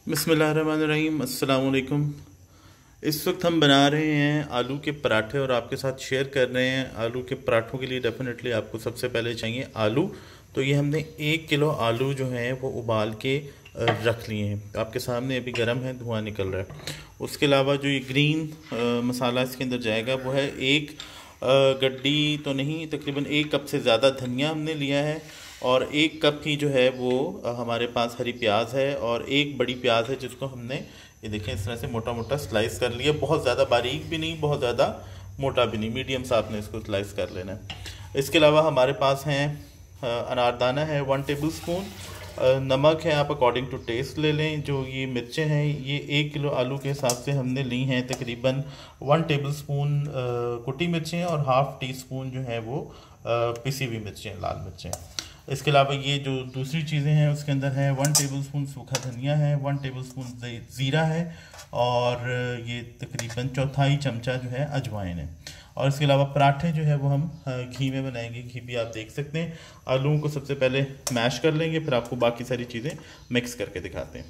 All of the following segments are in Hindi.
बिस्मिल्लाहिर्रहमानिर्रहीम, अस्सलाम वालेकुम। इस वक्त हम बना रहे हैं आलू के पराठे और आपके साथ शेयर कर रहे हैं। आलू के पराठों के लिए डेफिनेटली आपको सबसे पहले चाहिए आलू। तो ये हमने 1 किलो आलू जो हैं वो उबाल के रख लिए हैं। आपके सामने अभी गर्म है, धुआं निकल रहा है। उसके अलावा जो ये ग्रीन मसाला इसके अंदर जाएगा वो है एक गड्डी तो नहीं, तकरीबन 1 कप से ज़्यादा धनिया हमने लिया है और 1 कप ही जो है वो हमारे पास हरी प्याज है और एक बड़ी प्याज है जिसको हमने ये देखें इस तरह से मोटा मोटा स्लाइस कर लिया। बहुत ज़्यादा बारीक भी नहीं, बहुत ज़्यादा मोटा भी नहीं, मीडियम सा आपने इसको स्लाइस कर लेना है। इसके अलावा हमारे पास हैं अनारदाना है 1 टेबल स्पून, नमक है आप अकॉर्डिंग टू टेस्ट ले लें। जो ये मिर्चें हैं ये 1 किलो आलू के हिसाब से हमने ली हैं, तकरीबन 1 टेबल स्पून कुटी मिर्चें और हाफ़ टी स्पून जो है वो पिसी हुई मिर्चें, लाल मिर्चें। इसके अलावा ये जो दूसरी चीज़ें हैं उसके अंदर है 1 टेबल स्पून सूखा धनिया है, 1 टेबल स्पून ज़ीरा है और ये तकरीबन चौथाई चमचा जो है अजवाइन है। और इसके अलावा पराठे जो है वो हम घी में बनाएंगे। घी भी आप देख सकते हैं। आलूओं को सबसे पहले मैश कर लेंगे, फिर आपको बाकी सारी चीज़ें मिक्स करके दिखाते हैं।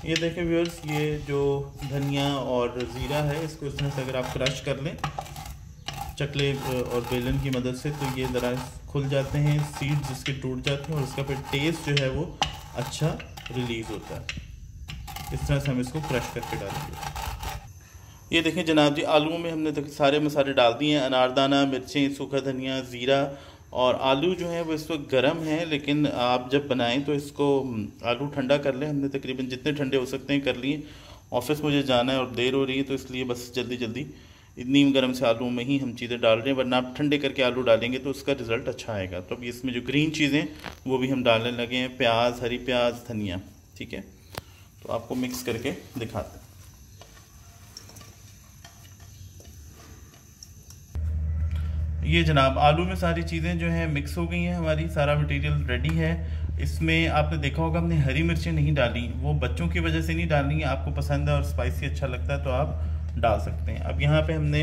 ये देखें व्यूअर्स, ये जो धनिया और ज़ीरा है इसको इस तरह से अगर आप क्रश कर लें चकले और बेलन की मदद से तो ये ज़रा खुल जाते हैं, सीड्स इसके टूट जाते हैं और उसका फिर टेस्ट जो है वो अच्छा रिलीज़ होता है। इस तरह से हम इसको क्रश करके डालेंगे। ये देखें जनाब जी, आलूओं में हमने सारे मसाले डाल दिए हैं, अनारदाना, मिर्चें, सूखा धनिया, ज़ीरा और आलू जो है वो इस वक्त गर्म है, लेकिन आप जब बनाएं तो इसको आलू ठंडा कर लें। हमने तकरीबन जितने ठंडे हो सकते हैं कर लिए। ऑफिस मुझे जाना है और देर हो रही है तो इसलिए बस जल्दी जल्दी नीम गर्म से आलू में ही हम चीज़ें डाल रहे हैं, वरना आप ठंडे करके आलू डालेंगे तो उसका रिज़ल्ट अच्छा आएगा। तो अब इसमें जो ग्रीन चीज़ें वो भी हम डालने लगे हैं, प्याज, हरी प्याज, धनिया। ठीक है, तो आपको मिक्स करके दिखाते हैं। ये जनाब आलू में सारी चीज़ें जो हैं मिक्स हो गई हैं, हमारी सारा मटेरियल रेडी है। इसमें आपने देखा होगा हमने हरी मिर्चें नहीं डाली, वो बच्चों की वजह से नहीं डालनी है। आपको पसंद है और स्पाइसी अच्छा लगता है तो आप डाल सकते हैं। अब यहाँ पे हमने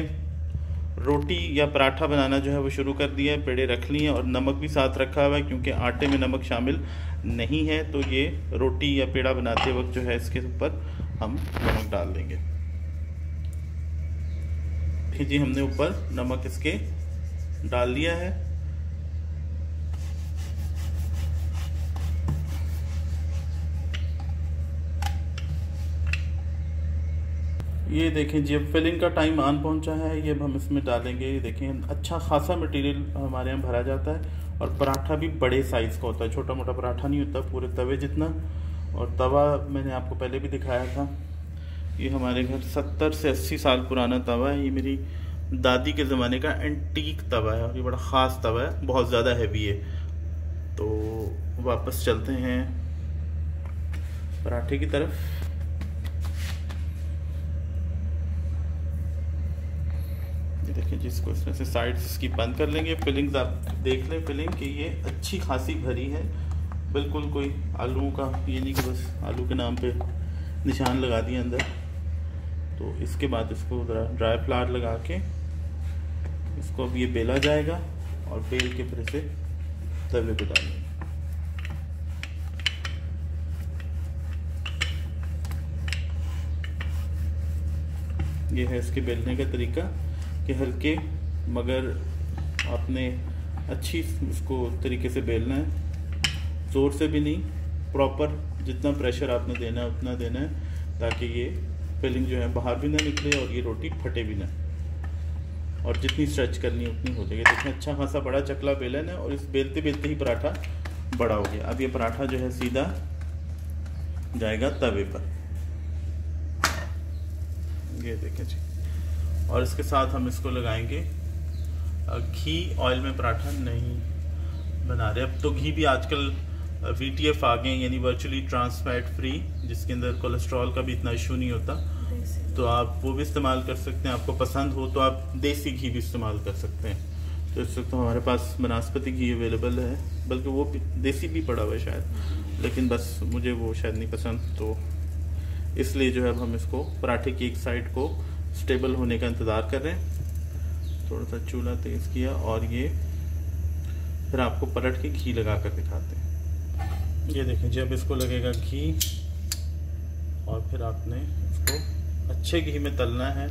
रोटी या पराठा बनाना जो है वो शुरू कर दिया है। पेड़े रख लिए और नमक भी साथ रखा हुआ है क्योंकि आटे में नमक शामिल नहीं है, तो ये रोटी या पेड़ा बनाते वक्त जो है इसके ऊपर हम नमक डाल देंगे। ठीक जी, हमने ऊपर नमक इसके डाल लिया है। ये देखें जी, अब फिलिंग का टाइम आन पहुंचा है। ये अब हम इसमें डालेंगे। ये देखें अच्छा खासा मटेरियल हमारे यहाँ भरा जाता है और पराठा भी बड़े साइज़ का होता है, छोटा मोटा पराठा नहीं होता, पूरे तवे जितना। और तवा मैंने आपको पहले भी दिखाया था। ये हमारे घर 70 से 80 साल पुराना तवा है। ये मेरी दादी के ज़माने का एंटीक तवा है और ये बड़ा ख़ास तवा है, बहुत ज़्यादा हैवी है। तो वापस चलते हैं पराठे की तरफ। ये देखिए जिसको इस तरह से साइड्स इसकी बंद कर लेंगे। फिलिंग्स आप देख लें, फिलिंग कि ये अच्छी खासी भरी है, बिल्कुल कोई आलूओं का ये नहीं कि बस आलू के नाम पे निशान लगा दिए अंदर। तो इसके बाद इसको ज़रा ड्राई फ्लावर लगा के इसको अब ये बेला जाएगा और बेल के फिर से तवे पे डालेंगे। ये है इसके बेलने का तरीका कि हल्के मगर आपने अच्छी इसको तरीके से बेलना है, ज़ोर से भी नहीं, प्रॉपर जितना प्रेशर आपने देना है उतना देना है ताकि ये फिलिंग जो है बाहर भी ना निकले और ये रोटी फटे भी ना। और जितनी स्ट्रेच करनी है उतनी हो जाएगी। देखिए अच्छा खासा बड़ा चकला बेलन है और इस बेलते बेलते ही पराठा बड़ा हो गया। अब ये पराठा जो है सीधा जाएगा तवे पर। ये देखें जी, और इसके साथ हम इसको लगाएंगे घी। ऑयल में पराठा नहीं बना रहे। अब तो घी भी आजकल VTF आ गए, यानी वर्चुअली ट्रांस फैट फ्री, जिसके अंदर कोलेस्ट्रॉल का भी इतना इशू नहीं होता। तो आप वो भी इस्तेमाल कर सकते हैं। आपको पसंद हो तो आप देसी घी भी इस्तेमाल कर सकते हैं। तो इस वक्त तो हमारे पास बनास्पति घी अवेलेबल है, बल्कि वो देसी भी पड़ा हुआ है शायद, लेकिन बस मुझे वो शायद नहीं पसंद, तो इसलिए जो है अब हम इसको पराठे की एक साइड को स्टेबल होने का इंतज़ार कर रहे हैं। थोड़ा सा चूल्हा तेज़ किया और ये फिर आपको पलट के घी लगा कर दिखाते हैं। ये देखें जी, अब इसको लगेगा घी और फिर आपने इसको अच्छे घी में तलना है,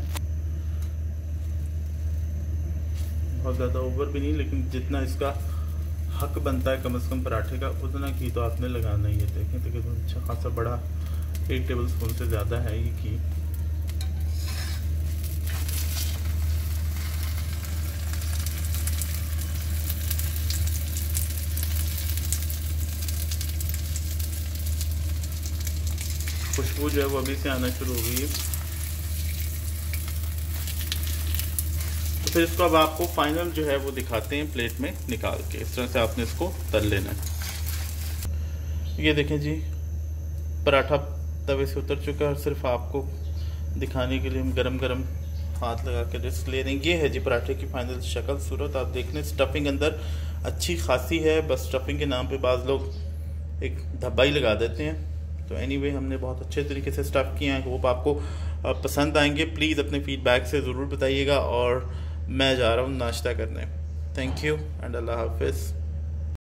बहुत ज़्यादा ओवर भी नहीं, लेकिन जितना इसका हक बनता है कम से कम पराठे का उतना घी तो आपने लगाना ही है। देखें तकरीबन अच्छा खासा बड़ा 1 टेबल स्पून से ज़्यादा है ये घी। खुशबू जो है वो अभी से आना शुरू हो गई है। तो फिर इसको अब आपको फाइनल जो है वो दिखाते हैं प्लेट में निकाल के। इस तरह से आपने इसको तल लेना है। ये देखें जी, पराठा तवे से उतर चुका है और सिर्फ आपको दिखाने के लिए हम गरम गरम हाथ लगा के रिस्क ले रहे हैं। ये है जी पराठे की फाइनल शक्ल सूरत। आप देख लें, स्टफिंग अंदर अच्छी खासी है, बस स्टफिंग के नाम पे बाज़ लोग एक धब्बा ही लगा देते हैं। तो एनीवे हमने बहुत अच्छे तरीके से स्टफ़ किया है। होप आपको पसंद आएंगे। प्लीज़ अपने फीडबैक से ज़रूर बताइएगा। और मैं जा रहा हूँ नाश्ता करने। थैंक यू एंड अल्लाह हाफिज़।